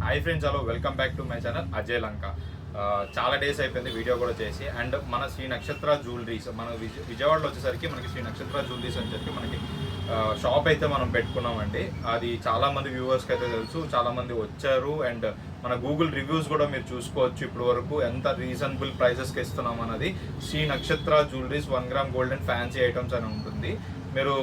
Hi friends, hello, welcome back to my channel Ajay Lanka. చాలా days అయిపోయింది video కూడా చేసి. అండ్ మన శ్రీ నక్షత్ర జ్యువెలరీస్ మన విజయవాడలో వచ్చేసరికి మనకి శ్రీ నక్షత్ర జ్యువెలరీస్ అని చెప్పి మనకి షాప్ అయితే మనం పెట్టుకున్నామండి. అది చాలామంది వ్యూవర్స్కి అయితే తెలుసు, చాలామంది వచ్చారు. అండ్ మన గూగుల్ రివ్యూస్ కూడా మీరు చూసుకోవచ్చు. ఇప్పుడు వరకు ఎంత రీజనబుల్ ప్రైసెస్కి ఇస్తున్నాం అన్నది. శ్రీ నక్షత్ర jewelleries 1 gram gold and fancy items అని ఉంటుంది. మీరు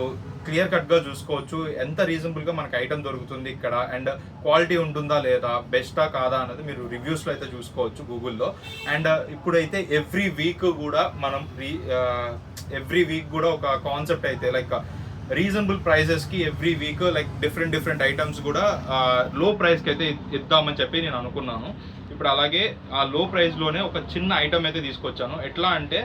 క్లియర్ కట్గా చూసుకోవచ్చు ఎంత రీజనబుల్గా మనకి ఐటమ్ దొరుకుతుంది ఇక్కడ, అండ్ క్వాలిటీ ఉంటుందా లేదా, బెస్టా కాదా అన్నది మీరు రివ్యూస్లో అయితే చూసుకోవచ్చు గూగుల్లో. అండ్ ఇప్పుడైతే ఎవ్రీ వీక్ కూడా మనం ఎవ్రీ వీక్ కూడా ఒక కాన్సెప్ట్ అయితే లైక్ రీజనబుల్ ప్రైజెస్కి every week like different items కూడా లో ప్రైస్కి అయితే ఇద్దామని చెప్పి నేను అనుకున్నాను. ఇప్పుడు అలాగే ఆ లో ప్రైస్లోనే ఒక చిన్న ఐటమ్ అయితే తీసుకొచ్చాను. ఎట్లా అంటే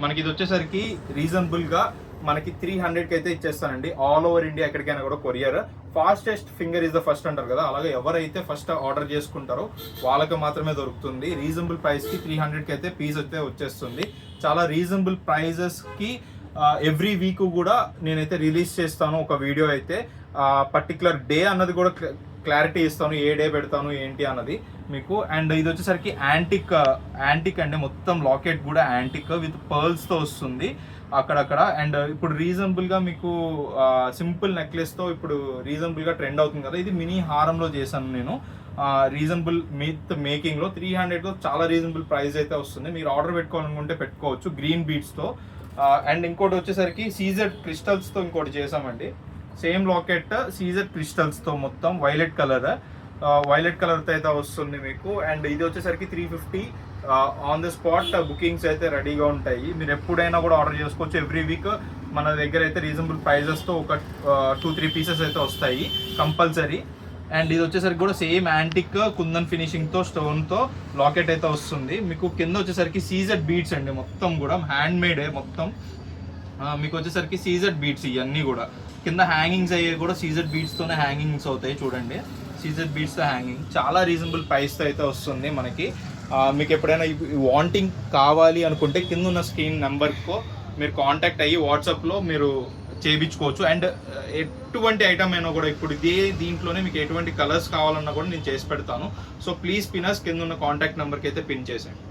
మనకి ఇది వచ్చేసరికి రీజనబుల్గా మనకి 300కి అయితే ఇచ్చేస్తానండి. ఆల్ ఓవర్ ఇండియా ఎక్కడికైనా కూడా courier. Fastest finger is the first అంటారు కదా, అలాగే ఎవరైతే ఫస్ట్ ఆర్డర్ చేసుకుంటారో వాళ్ళకి మాత్రమే దొరుకుతుంది. రీజనబుల్ ప్రైస్కి 300కి అయితే పీస్ అయితే వచ్చేస్తుంది. చాలా రీజనబుల్ ప్రైజెస్కి ఎవ్రీ వీక్ కూడా నేనైతే రిలీజ్ చేస్తాను ఒక వీడియో అయితే. పర్టికులర్ డే అన్నది కూడా క్లారిటీ ఇస్తాను, ఏ డే పెడతాను ఏంటి అన్నది మీకు. అండ్ ఇది వచ్చేసరికి యాంటిక్ అండి, మొత్తం లాకెట్ కూడా యాంటిక్ విత్ పర్ల్స్తో వస్తుంది అక్కడక్కడ. అండ్ ఇప్పుడు రీజనబుల్గా మీకు సింపుల్ నెక్లెస్తో ఇప్పుడు రీజనబుల్గా ట్రెండ్ అవుతుంది కదా, ఇది మినీ హారంలో చేశాను నేను. రీజనబుల్ విత్ మేకింగ్లో 300తో చాలా రీజనబుల్ ప్రైస్ అయితే వస్తుంది. మీరు ఆర్డర్ పెట్టుకోవాలనుకుంటే పెట్టుకోవచ్చు గ్రీన్ బీడ్స్తో. అండ్ ఇంకోటి వచ్చేసరికి సీజెడ్ క్రిస్టల్స్తో ఇంకోటి చేసామండి. సేమ్ లాకెట్ సీజెడ్ క్రిస్టల్స్తో మొత్తం వైలెట్ కలర్తో అయితే వస్తుంది మీకు. అండ్ ఇది వచ్చేసరికి 350 ఆన్ ద స్పాట్ బుకింగ్స్ అయితే రెడీగా ఉంటాయి. మీరు ఎప్పుడైనా కూడా ఆర్డర్ చేసుకోవచ్చు. ఎవ్రీ వీక్ మన దగ్గర అయితే రీజనబుల్ ప్రైజెస్తో ఒక 2-3 పీసెస్ అయితే వస్తాయి కంపల్సరీ. అండ్ ఇది వచ్చేసరికి కూడా సేమ్ యాంటిక్ కుందన్ ఫినిషింగ్తో స్టోన్తో లాకెట్ అయితే వస్తుంది మీకు. కింద వచ్చేసరికి సీజెడ్ బీడ్స్ అండి, మొత్తం కూడా హ్యాండ్ మేడే మొత్తం. మీకు వచ్చేసరికి సీజెడ్ బీడ్స్ ఇవన్నీ కూడా. కింద హ్యాంగింగ్స్ అయ్యేవి కూడా సీజెడ్ బీడ్స్తోనే హ్యాంగింగ్స్ అవుతాయి చూడండి. సీజెడ్ బీడ్స్తో హ్యాంగింగ్ చాలా రీజనబుల్ ప్రైస్తో అయితే వస్తుంది మనకి. మీకు ఎప్పుడైనా వాంటింగ్ కావాలి అనుకుంటే కింద ఉన్న స్క్రీన్ నెంబర్కో మీరు కాంటాక్ట్ అయ్యి వాట్సాప్లో మీరు చేయించుకోవచ్చు. అండ్ ఎటువంటి ఐటమ్ అయినా కూడా ఇప్పుడు దీంట్లోనే మీకు ఎటువంటి కలర్స్ కావాలన్నా కూడా నేను చేసి పెడతాను. సో ప్లీజ్ పినర్స్ కింద ఉన్న కాంటాక్ట్ నెంబర్కి అయితే పిన్ చేసేయండి.